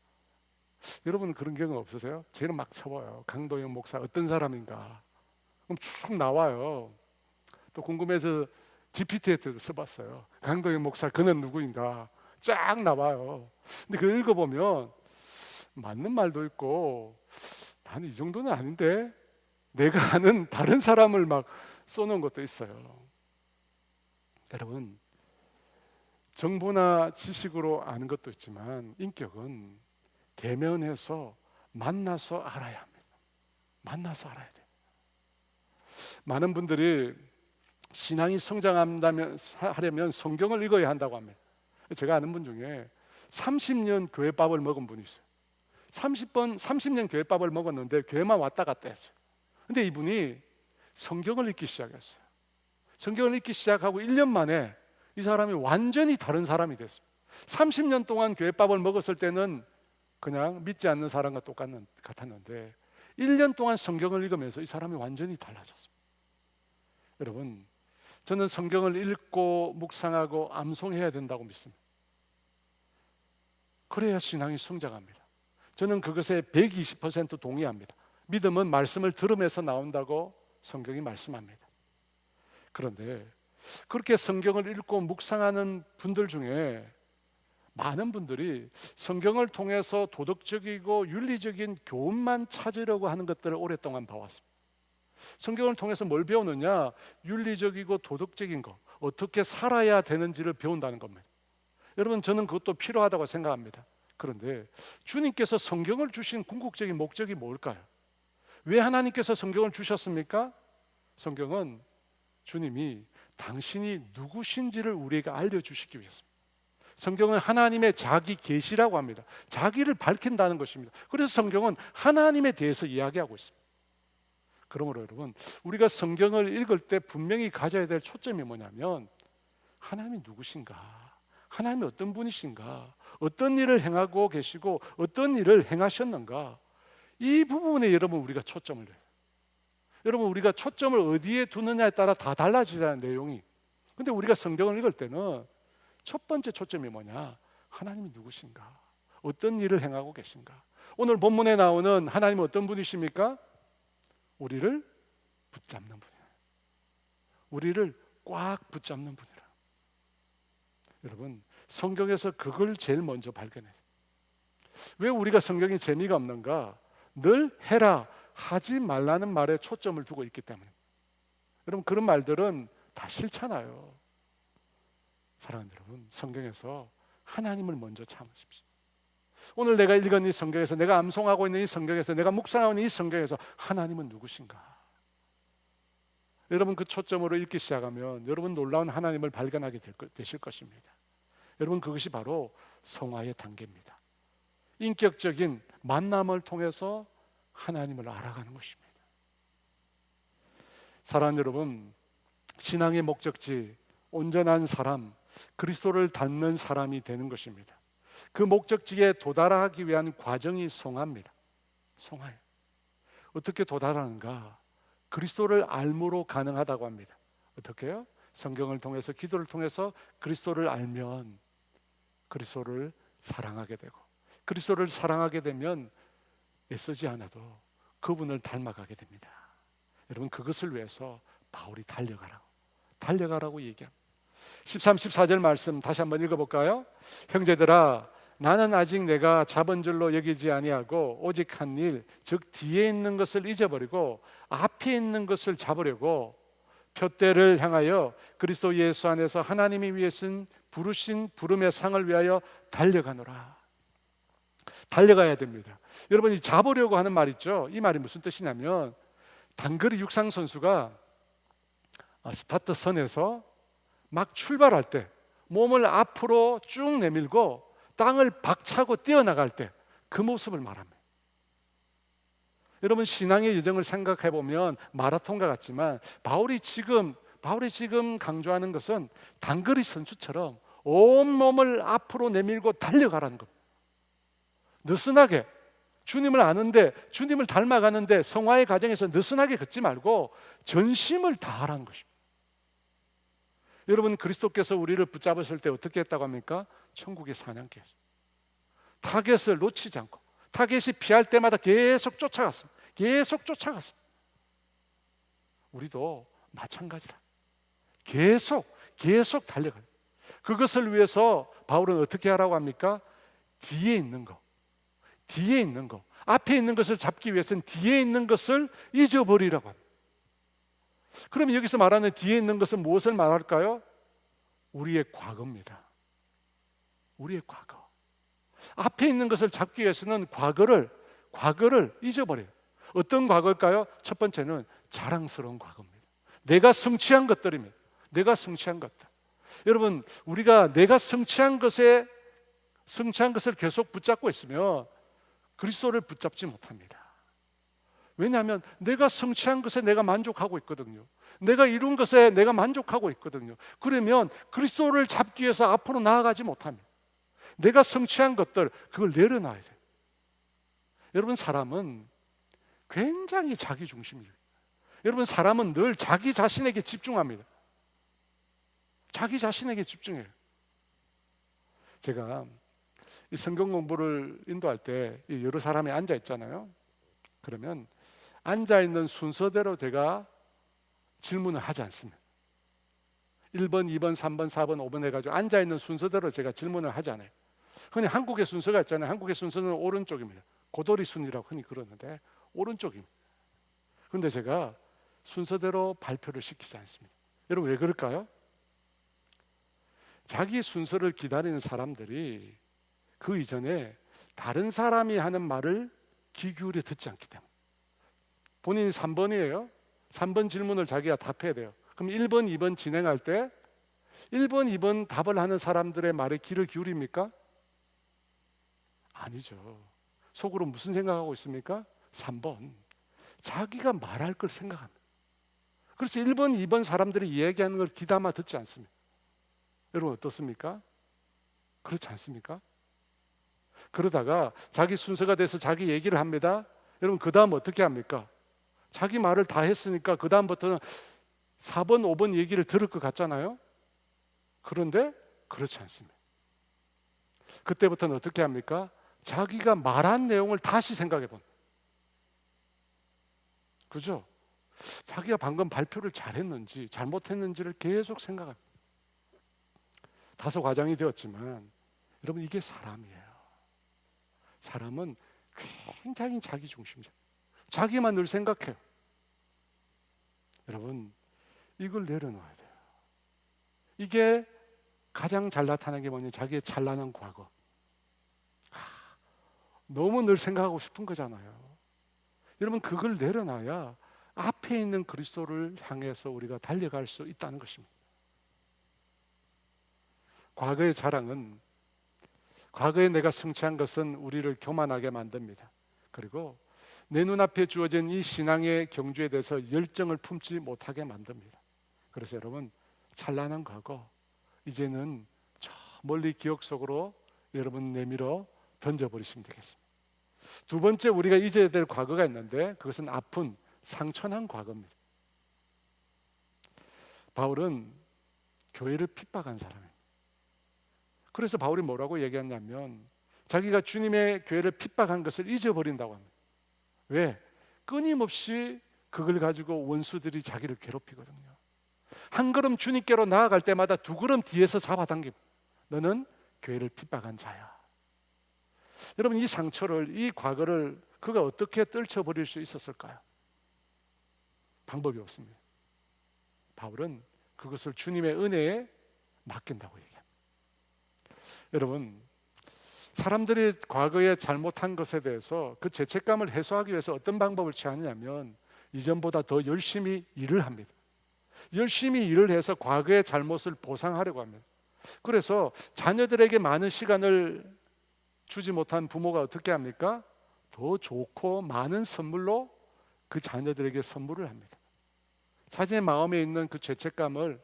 [SPEAKER 1] 여러분 그런 경우 없으세요? 제 이름 막 쳐봐요. 강도영 목사 어떤 사람인가? 그럼 쭉 나와요. 또 궁금해서 GPT에 써봤어요. 강도영 목사 그는 누구인가? 쫙 나와요. 근데 그걸 읽어보면 맞는 말도 있고 나는 이 정도는 아닌데 내가 아는 다른 사람을 막 써놓은 것도 있어요. 여러분, 정보나 지식으로 아는 것도 있지만 인격은 대면해서 만나서 알아야 합니다. 만나서 알아야 돼요. 많은 분들이 신앙이 성장하려면 성경을 읽어야 한다고 합니다. 제가 아는 분 중에 30년 교회밥을 먹은 분이 있어요. 30년 교회밥을 먹었는데 교회만 왔다 갔다 했어요. 근데 이분이 성경을 읽기 시작했어요. 성경을 읽기 시작하고 1년 만에 이 사람이 완전히 다른 사람이 됐어요. 30년 동안 교회밥을 먹었을 때는 그냥 믿지 않는 사람과 같았는데 1년 동안 성경을 읽으면서 이 사람이 완전히 달라졌습니다. 여러분, 저는 성경을 읽고 묵상하고 암송해야 된다고 믿습니다. 그래야 신앙이 성장합니다. 저는 그것에 120% 동의합니다. 믿음은 말씀을 들으면서 나온다고 성경이 말씀합니다. 그런데 그렇게 성경을 읽고 묵상하는 분들 중에 많은 분들이 성경을 통해서 도덕적이고 윤리적인 교훈만 찾으려고 하는 것들을 오랫동안 봐왔습니다. 성경을 통해서 뭘 배우느냐? 윤리적이고 도덕적인 것, 어떻게 살아야 되는지를 배운다는 겁니다. 여러분, 저는 그것도 필요하다고 생각합니다. 그런데 주님께서 성경을 주신 궁극적인 목적이 뭘까요? 왜 하나님께서 성경을 주셨습니까? 성경은 주님이 당신이 누구신지를 우리에게 알려주시기 위해서입니다. 성경은 하나님의 자기 계시라고 합니다. 자기를 밝힌다는 것입니다. 그래서 성경은 하나님에 대해서 이야기하고 있습니다. 그러므로 여러분, 우리가 성경을 읽을 때 분명히 가져야 될 초점이 뭐냐면 하나님이 누구신가? 하나님이 어떤 분이신가? 어떤 일을 행하고 계시고 어떤 일을 행하셨는가? 이 부분에 여러분 우리가 초점을 둬요. 여러분, 우리가 초점을 어디에 두느냐에 따라 다 달라지잖아요, 내용이. 근데 우리가 성경을 읽을 때는 첫 번째 초점이 뭐냐? 하나님이 누구신가? 어떤 일을 행하고 계신가? 오늘 본문에 나오는 하나님은 어떤 분이십니까? 우리를 붙잡는 분이에요. 우리를 꽉 붙잡는 분이라. 여러분, 성경에서 그걸 제일 먼저 발견해요. 왜 우리가 성경이 재미가 없는가? 늘 해라, 하지 말라는 말에 초점을 두고 있기 때문에. 여러분, 그런 말들은 다 싫잖아요. 사랑하는 여러분, 성경에서 하나님을 먼저 참으십시오. 오늘 내가 읽은 이 성경에서, 내가 암송하고 있는 이 성경에서, 내가 묵상하고 있는 이 성경에서 하나님은 누구신가? 여러분, 그 초점으로 읽기 시작하면 여러분 놀라운 하나님을 발견하게 되실 것입니다. 여러분, 그것이 바로 성화의 단계입니다. 인격적인 만남을 통해서 하나님을 알아가는 것입니다. 사랑하는 여러분, 신앙의 목적지, 온전한 사람, 그리스도를 닮는 사람이 되는 것입니다. 그 목적지에 도달하기 위한 과정이 성화입니다. 성화예요. 어떻게 도달하는가? 그리스도를 알므로 가능하다고 합니다. 어떻게요? 성경을 통해서, 기도를 통해서 그리스도를 알면 그리스도를 사랑하게 되고, 그리스도를 사랑하게 되면 애쓰지 않아도 그분을 닮아가게 됩니다. 여러분, 그것을 위해서 바울이 달려가라고 얘기합니다. 13, 14절 말씀 다시 한번 읽어볼까요? 형제들아, 나는 아직 내가 잡은 줄로 여기지 아니하고 오직 한 일, 즉 뒤에 있는 것을 잊어버리고 앞에 있는 것을 잡으려고 표대를 향하여 그리스도 예수 안에서 하나님이 위해서 부르신 부름의 상을 위하여 달려가노라. 달려가야 됩니다. 여러분, 이 잡으려고 하는 말 있죠? 이 말이 무슨 뜻이냐면, 단거리 육상 선수가 스타트 선에서 막 출발할 때 몸을 앞으로 쭉 내밀고 땅을 박차고 뛰어나갈 때 그 모습을 말합니다. 여러분, 신앙의 여정을 생각해 보면 마라톤과 같지만 바울이 지금 강조하는 것은 단거리 선수처럼 온몸을 앞으로 내밀고 달려가라는 겁니다. 느슨하게 주님을 아는데, 주님을 닮아가는데 성화의 과정에서 느슨하게 걷지 말고 전심을 다하라는 것입니다. 여러분, 그리스도께서 우리를 붙잡으실 때 어떻게 했다고 합니까? 천국의 사냥개, 타겟을 놓치지 않고, 타겟이 피할 때마다 계속 쫓아갔습니다. 계속 쫓아갔습니다. 우리도 마찬가지라. 계속 달려가요. 그것을 위해서 바울은 어떻게 하라고 합니까? 뒤에 있는 거, 앞에 있는 것을 잡기 위해서는 뒤에 있는 것을 잊어버리라고 합니다. 그러면 여기서 말하는 뒤에 있는 것은 무엇을 말할까요? 우리의 과거입니다. 우리의 과거. 앞에 있는 것을 잡기 위해서는 과거를 잊어버려요. 어떤 과거일까요? 첫 번째는 자랑스러운 과거입니다. 내가 성취한 것들입니다. 내가 성취한 것들. 여러분, 우리가 내가 성취한 것을 계속 붙잡고 있으면 그리스도를 붙잡지 못합니다. 왜냐하면 내가 성취한 것에 내가 만족하고 있거든요. 내가 이룬 것에 내가 만족하고 있거든요. 그러면 그리스도를 잡기 위해서 앞으로 나아가지 못합니다. 내가 성취한 것들, 그걸 내려놔야 돼요. 여러분, 사람은 굉장히 자기 중심이에요. 여러분, 사람은 늘 자기 자신에게 집중합니다. 자기 자신에게 집중해요. 제가 이 성경 공부를 인도할 때 여러 사람이 앉아 있잖아요. 그러면 앉아 있는 순서대로 제가 질문을 하지 않습니다. 1번, 2번, 3번, 4번, 5번 해가지고 앉아 있는 순서대로 제가 질문을 하지 않아요. 흔히 한국의 순서가 있잖아요. 한국의 순서는 오른쪽입니다. 고도리 순이라고 흔히 그러는데 오른쪽입니다. 그런데 제가 순서대로 발표를 시키지 않습니다. 여러분, 왜 그럴까요? 자기 순서를 기다리는 사람들이 그 이전에 다른 사람이 하는 말을 귀 기울여 듣지 않기 때문에. 본인이 3번이에요. 3번 질문을 자기가 답해야 돼요. 그럼 1번, 2번 진행할 때 1번, 2번 답을 하는 사람들의 말에 귀를 기울입니까? 아니죠. 속으로 무슨 생각하고 있습니까? 3번. 자기가 말할 걸 생각합니다. 그래서 1번, 2번 사람들이 이야기하는 걸 귀담아 듣지 않습니다. 여러분, 어떻습니까? 그렇지 않습니까? 그러다가 자기 순서가 돼서 자기 얘기를 합니다. 여러분, 그 다음 어떻게 합니까? 자기 말을 다 했으니까 그 다음부터는 4번, 5번 얘기를 들을 것 같잖아요. 그런데 그렇지 않습니다. 그때부터는 어떻게 합니까? 자기가 말한 내용을 다시 생각해 봅니다. 그죠? 자기가 방금 발표를 잘했는지 잘못했는지를 계속 생각합니다. 다소 과장이 되었지만 여러분, 이게 사람이에요. 사람은 굉장히 자기 중심적, 자기만 늘 생각해요. 여러분, 이걸 내려놔야 돼요. 이게 가장 잘 나타나는 게 뭐냐? 자기의 찬란한 과거. 너무 늘 생각하고 싶은 거잖아요. 여러분, 그걸 내려놔야 앞에 있는 그리스도를 향해서 우리가 달려갈 수 있다는 것입니다. 과거의 자랑은, 과거에 내가 성취한 것은 우리를 교만하게 만듭니다. 그리고 내 눈앞에 주어진 이 신앙의 경주에 대해서 열정을 품지 못하게 만듭니다. 그래서 여러분, 찬란한 과거 이제는 저 멀리 기억 속으로 여러분 내밀어 던져버리시면 되겠습니다. 두 번째, 우리가 잊어야 될 과거가 있는데 그것은 아픈 상처난 과거입니다. 바울은 교회를 핍박한 사람이에요. 그래서 바울이 뭐라고 얘기했냐면 자기가 주님의 교회를 핍박한 것을 잊어버린다고 합니다. 왜? 끊임없이 그걸 가지고 원수들이 자기를 괴롭히거든요. 한 걸음 주님께로 나아갈 때마다 두 걸음 뒤에서 잡아당기고, 너는 교회를 핍박한 자야. 여러분, 이 상처를, 이 과거를 그가 어떻게 떨쳐버릴 수 있었을까요? 방법이 없습니다. 바울은 그것을 주님의 은혜에 맡긴다고 얘기합니다. 여러분, 사람들이 과거에 잘못한 것에 대해서 그 죄책감을 해소하기 위해서 어떤 방법을 취하냐면 이전보다 더 열심히 일을 합니다. 열심히 일을 해서 과거의 잘못을 보상하려고 합니다. 그래서 자녀들에게 많은 시간을 주지 못한 부모가 어떻게 합니까? 더 좋고 많은 선물로 그 자녀들에게 선물을 합니다. 자신의 마음에 있는 그 죄책감을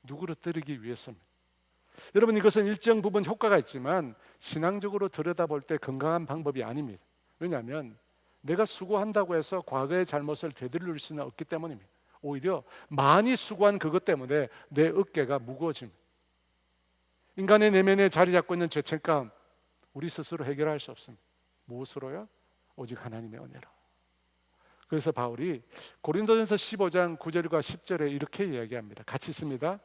[SPEAKER 1] 누그러뜨리기 위해서입니다. 여러분, 이것은 일정 부분 효과가 있지만 신앙적으로 들여다볼 때 건강한 방법이 아닙니다. 왜냐하면 내가 수고한다고 해서 과거의 잘못을 되돌릴 수는 없기 때문입니다. 오히려 많이 수고한 그것 때문에 내 어깨가 무거워집니다. 인간의 내면에 자리 잡고 있는 죄책감, 우리 스스로 해결할 수 없습니다. 무엇으로요? 오직 하나님의 은혜로. 그래서 바울이 고린도전서 15장 9절과 10절에 이렇게 이야기합니다. 같이 있습니다.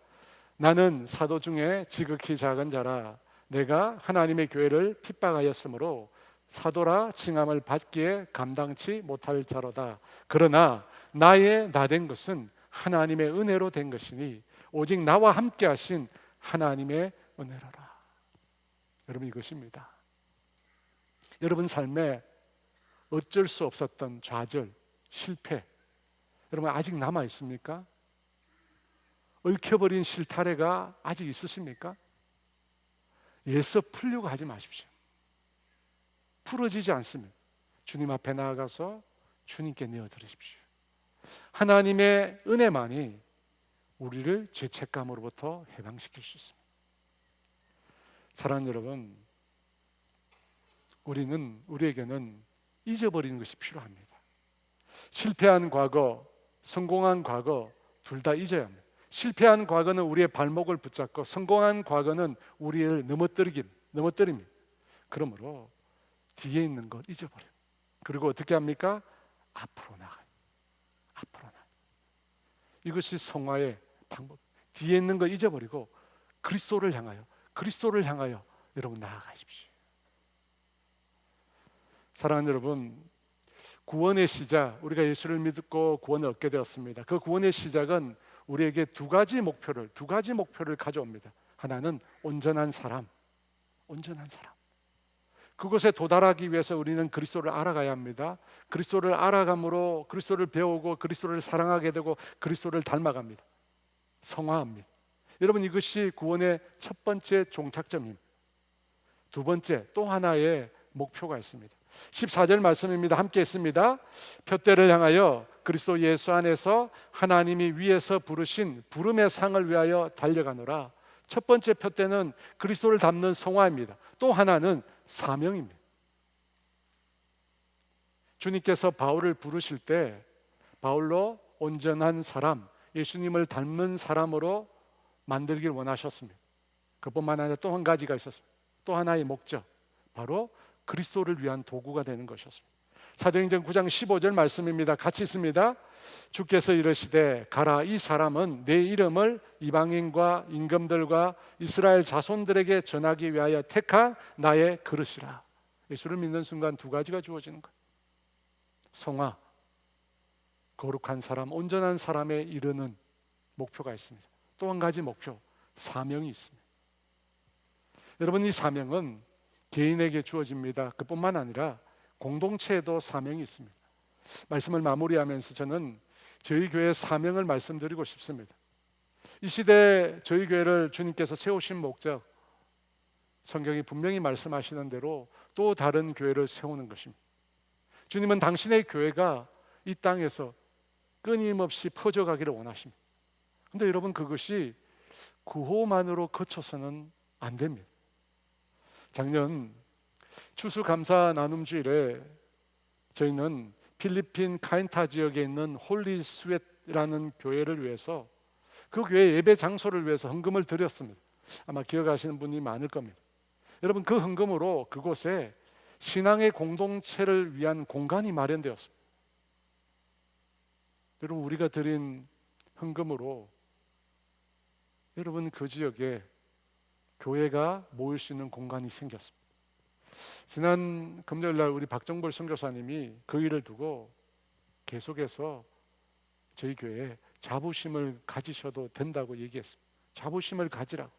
[SPEAKER 1] 나는 사도 중에 지극히 작은 자라 내가 하나님의 교회를 핍박하였으므로 사도라 칭함을 받기에 감당치 못할 자로다. 그러나 나의 나된 것은 하나님의 은혜로 된 것이니 오직 나와 함께 하신 하나님의 은혜로라. 여러분, 이것입니다. 여러분 삶에 어쩔 수 없었던 좌절, 실패, 여러분 아직 남아 있습니까? 얽혀버린 실타래가 아직 있으십니까? 애써 풀려고 하지 마십시오. 풀어지지 않으면 주님 앞에 나아가서 주님께 내어드리십시오. 하나님의 은혜만이 우리를 죄책감으로부터 해방시킬 수 있습니다. 사랑하는 여러분, 우리에게는 잊어버리는 것이 필요합니다. 실패한 과거, 성공한 과거 둘 다 잊어야 합니다. 실패한 과거는 우리의 발목을 붙잡고 성공한 과거는 우리를 넘어뜨립니다. 그러므로 뒤에 있는 걸 잊어버려요. 그리고 어떻게 합니까? 앞으로 나가요. 이것이 성화의 방법. 뒤에 있는 걸 잊어버리고 그리스도를 향하여 여러분 나아가십시오. 사랑하는 여러분, 구원의 시작, 우리가 예수를 믿고 구원을 얻게 되었습니다. 그 구원의 시작은 우리에게 두 가지 목표를 가져옵니다. 하나는 온전한 사람. 그곳에 도달하기 위해서 우리는 그리스도를 알아가야 합니다. 그리스도를 알아감으로 그리스도를 배우고 그리스도를 사랑하게 되고 그리스도를 닮아갑니다. 성화합니다. 여러분, 이것이 구원의 첫 번째 종착점입니다. 두 번째, 또 하나의 목표가 있습니다. 14절 말씀입니다. 함께 했습니다. 표대를 향하여 그리스도 예수 안에서 하나님이 위에서 부르신 부름의 상을 위하여 달려가노라. 첫 번째 표대는 그리스도를 닮는 성화입니다. 또 하나는 사명입니다. 주님께서 바울을 부르실 때 바울로 온전한 사람, 예수님을 닮는 사람으로 만들길 원하셨습니다. 그뿐만 아니라 또 한 가지가 있었습니다. 또 하나의 목적, 바로 그리스도를 위한 도구가 되는 것이었습니다. 사도행전 9장 15절 말씀입니다. 같이 있습니다. 주께서 이르시되 가라, 이 사람은 내 이름을 이방인과 임금들과 이스라엘 자손들에게 전하기 위하여 택한 나의 그릇이라. 예수를 믿는 순간 두 가지가 주어지는 거예요. 성화, 거룩한 사람, 온전한 사람에 이르는 목표가 있습니다. 또 한 가지 목표, 사명이 있습니다. 여러분, 이 사명은 개인에게 주어집니다. 그뿐만 아니라 공동체에도 사명이 있습니다. 말씀을 마무리하면서 저는 저희 교회의 사명을 말씀드리고 싶습니다. 이 시대에 저희 교회를 주님께서 세우신 목적, 성경이 분명히 말씀하시는 대로 또 다른 교회를 세우는 것입니다. 주님은 당신의 교회가 이 땅에서 끊임없이 퍼져가기를 원하십니다. 그런데 여러분, 그것이 구호만으로 그쳐서는 안 됩니다. 작년 추수감사 나눔주일에 저희는 필리핀 카인타 지역에 있는 홀리 스웨트라는 교회를 위해서, 그 교회 예배 장소를 위해서 헌금을 드렸습니다. 아마 기억하시는 분이 많을 겁니다. 여러분, 그 헌금으로 그곳에 신앙의 공동체를 위한 공간이 마련되었습니다. 여러분, 우리가 드린 헌금으로 여러분 그 지역에 교회가 모일 수 있는 공간이 생겼습니다. 지난 금요일 날 우리 박정벌 선교사님이 그 일을 두고 계속해서 저희 교회에 자부심을 가지셔도 된다고 얘기했습니다. 자부심을 가지라고.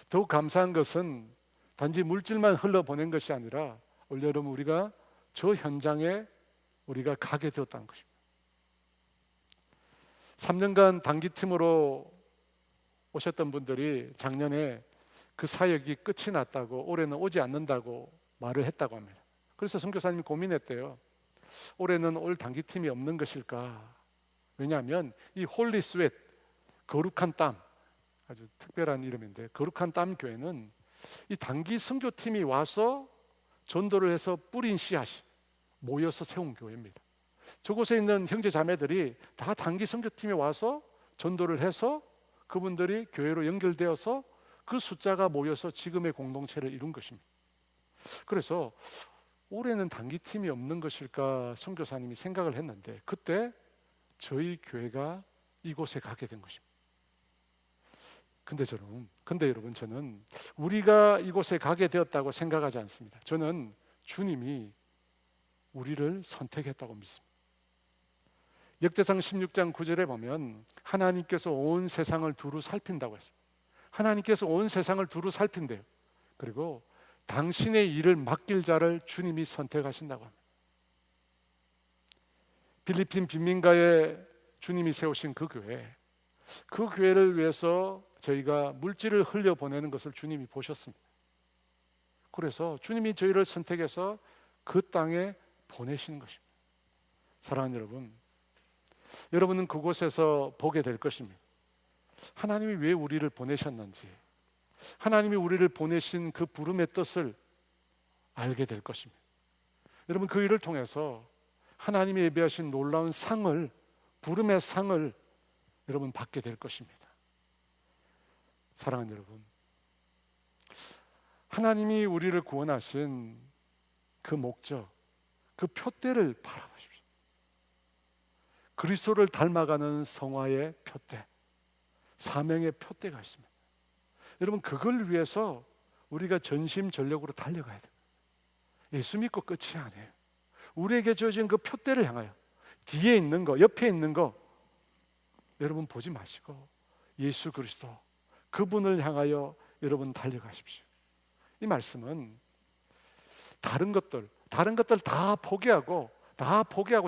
[SPEAKER 1] 더욱 감사한 것은 단지 물질만 흘러보낸 것이 아니라 올여름 우리가 저 현장에 우리가 가게 되었다는 것입니다. 3년간 단기팀으로 오셨던 분들이 작년에 그 사역이 끝이 났다고, 올해는 오지 않는다고 말을 했다고 합니다. 그래서 선교사님이 고민했대요. 올해는 올 단기팀이 없는 것일까? 왜냐하면 이 홀리 스웨트, 거룩한 땀, 아주 특별한 이름인데, 거룩한 땀 교회는 이 단기 선교팀이 와서 전도를 해서 뿌린 씨앗이 모여서 세운 교회입니다. 저곳에 있는 형제 자매들이 다 단기 선교팀에 와서 전도를 해서 그분들이 교회로 연결되어서 그 숫자가 모여서 지금의 공동체를 이룬 것입니다. 그래서 올해는 단기팀이 없는 것일까 선교사님이 생각을 했는데, 그때 저희 교회가 이곳에 가게 된 것입니다. 근데 여러분, 저는 우리가 이곳에 가게 되었다고 생각하지 않습니다. 저는 주님이 우리를 선택했다고 믿습니다. 역대상 16장 9절에 보면 하나님께서 온 세상을 두루 살핀다고 했습니다. 하나님께서 온 세상을 두루 살핀대요. 그리고 당신의 일을 맡길 자를 주님이 선택하신다고 합니다. 필리핀 빈민가에 주님이 세우신 그 교회를 위해서 저희가 물질을 흘려보내는 것을 주님이 보셨습니다. 그래서 주님이 저희를 선택해서 그 땅에 보내시는 것입니다. 사랑하는 여러분, 여러분은 그곳에서 보게 될 것입니다. 하나님이 왜 우리를 보내셨는지, 하나님이 우리를 보내신 그 부름의 뜻을 알게 될 것입니다. 여러분, 그 일을 통해서 하나님이 예비하신 놀라운 상을, 부름의 상을 여러분 받게 될 것입니다. 사랑하는 여러분, 하나님이 우리를 구원하신 그 목적, 그 표대를 바라보십시오. 그리스도를 닮아가는 성화의 표대, 사명의 표대가 있습니다. 여러분, 그걸 위해서 우리가 전심전력으로 달려가야 돼요. 예수 믿고 끝이 아니에요. 우리에게 주어진 그 표대를 향하여, 뒤에 있는 거, 옆에 있는 거 여러분 보지 마시고 예수 그리스도, 그분을 향하여 여러분 달려가십시오. 이 말씀은 다른 것들 다 포기하고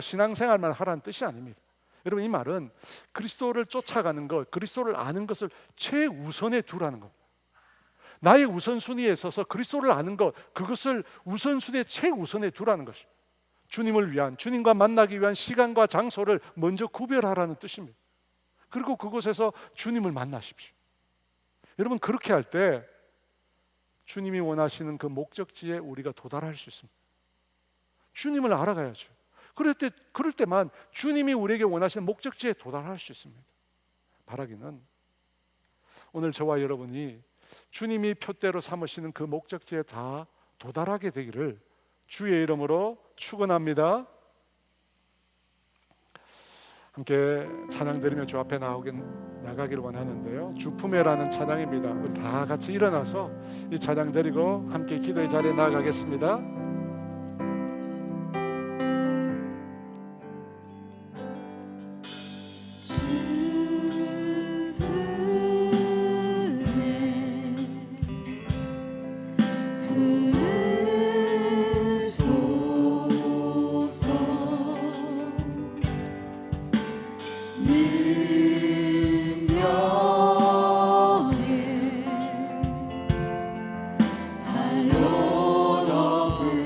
[SPEAKER 1] 신앙생활만 하라는 뜻이 아닙니다. 여러분, 이 말은 그리스도를 쫓아가는 것, 그리스도를 아는 것을 최우선에 두라는 겁니다. 나의 우선순위에 있어서 그리스도를 아는 것, 그것을 우선순위에 최우선에 두라는 것입니다. 주님을 위한, 주님과 만나기 위한 시간과 장소를 먼저 구별하라는 뜻입니다. 그리고 그곳에서 주님을 만나십시오. 여러분, 그렇게 할 때 주님이 원하시는 그 목적지에 우리가 도달할 수 있습니다. 주님을 알아가야죠. 그럴 때만 주님이 우리에게 원하시는 목적지에 도달할 수 있습니다. 바라기는 오늘 저와 여러분이 주님이 표대로 삼으시는 그 목적지에 다 도달하게 되기를 주의 이름으로 축원합니다. 함께 찬양 드리며 주 앞에 나가기를 원하는데요, 주품회라는 찬양입니다. 우리 다 같이 일어나서 이 찬양 드리고 함께 기도의 자리에 나아가겠습니다.
[SPEAKER 2] 발로 덮은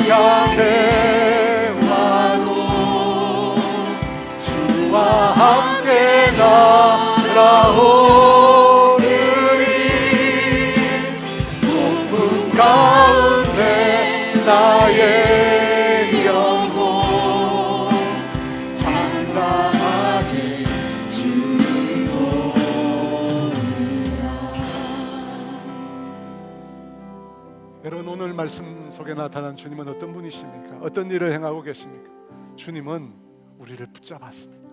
[SPEAKER 1] 향해 와도 주와 함께 날아오르리. 높은 가운데 나의 영혼 찬양하기 여러분, 오늘 말씀 속에 나타난 주님은 어떤 분이십니까? 어떤 일을 행하고 계십니까? 주님은 우리를 붙잡았습니다.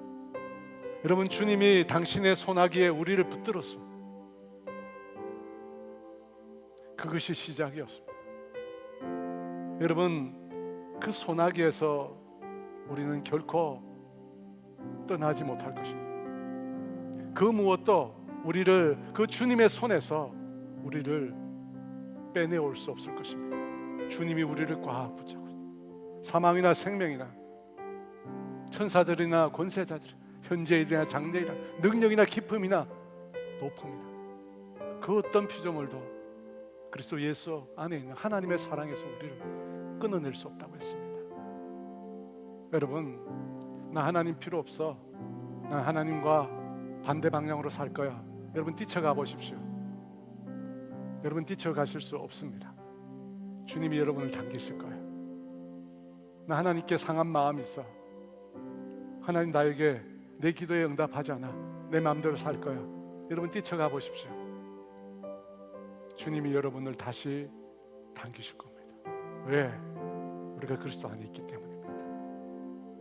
[SPEAKER 1] 여러분, 주님이 당신의 손아귀에 우리를 붙들었습니다. 그것이 시작이었습니다. 여러분, 그 손아귀에서 우리는 결코 떠나지 못할 것입니다. 그 무엇도 우리를, 그 주님의 손에서 우리를 빼내올 수 없을 것입니다. 주님이 우리를 꽉 붙잡고, 사망이나 생명이나 천사들이나 권세자들, 현재일이나 장래일이나 능력이나 기쁨이나 높음이나 그 어떤 피조물도 그리스도 예수 안에 있는 하나님의 사랑에서 우리를 끊어낼 수 없다고 했습니다. 여러분, 나 하나님 필요 없어, 나 하나님과 반대 방향으로 살 거야, 여러분 뛰쳐가 보십시오. 여러분 뛰쳐가실 수 없습니다. 주님이 여러분을 당기실 거예요. 나 하나님께 상한 마음이 있어, 하나님 나에게 내 기도에 응답하지 않아, 내 마음대로 살 거야, 여러분 뛰쳐가 보십시오. 주님이 여러분을 다시 당기실 겁니다. 왜? 우리가 그리스도 안에 있기 때문입니다.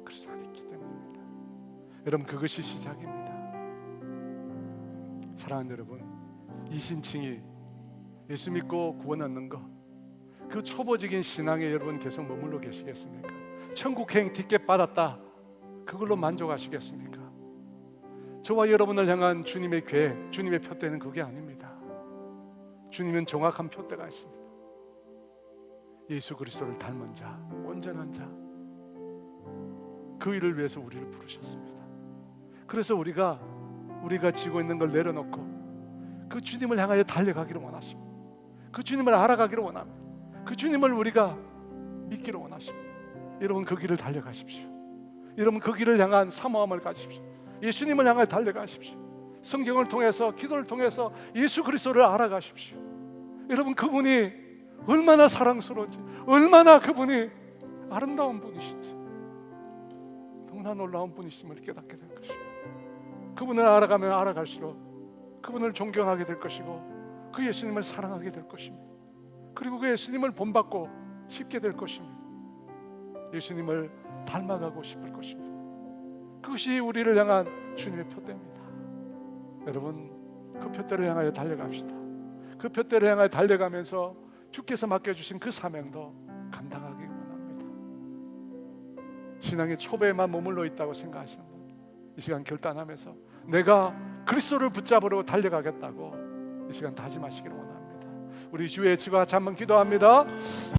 [SPEAKER 1] 그리스도 안에 있기 때문입니다. 여러분, 그것이 시작입니다. 사랑하는 여러분, 이신칭이 예수 믿고 구원 얻는 것, 그 초보적인 신앙에 여러분 계속 머물러 계시겠습니까? 천국행 티켓 받았다, 그걸로 만족하시겠습니까? 저와 여러분을 향한 주님의 계획, 주님의 표대는 그게 아닙니다. 주님은 정확한 표대가 있습니다. 예수 그리스도를 닮은 자, 온전한 자, 그 일을 위해서 우리를 부르셨습니다. 그래서 우리가 지고 있는 걸 내려놓고 그 주님을 향하여 달려가기를 원하십니다. 그 주님을 알아가기를 원합니다. 그 주님을 우리가 믿기를 원하십니다. 여러분, 그 길을 달려가십시오. 여러분, 그 길을 향한 사모함을 가지십시오. 예수님을 향하여 달려가십시오. 성경을 통해서, 기도를 통해서 예수 그리스도를 알아가십시오. 여러분, 그분이 얼마나 사랑스러운지, 얼마나 그분이 아름다운 분이신지, 너무나 놀라운 분이심을 깨닫게 될 것입니다. 그분을 알아가면 알아갈수록 그분을 존경하게 될 것이고, 그 예수님을 사랑하게 될 것입니다. 그리고 그 예수님을 본받고 싶게 될 것입니다. 예수님을 닮아가고 싶을 것입니다. 그것이 우리를 향한 주님의 표대입니다. 여러분, 그 표대를 향하여 달려갑시다. 그 표대를 향하여 달려가면서 주께서 맡겨주신 그 사명도 감당하기 원합니다. 신앙의 초배에만 머물러 있다고 생각하시는 분, 이 시간 결단하면서 내가 그리스도를 붙잡으러 달려가겠다고 이 시간 다짐하시기를 원합니다. 우리 주의 지과 같이 한번 기도합니다.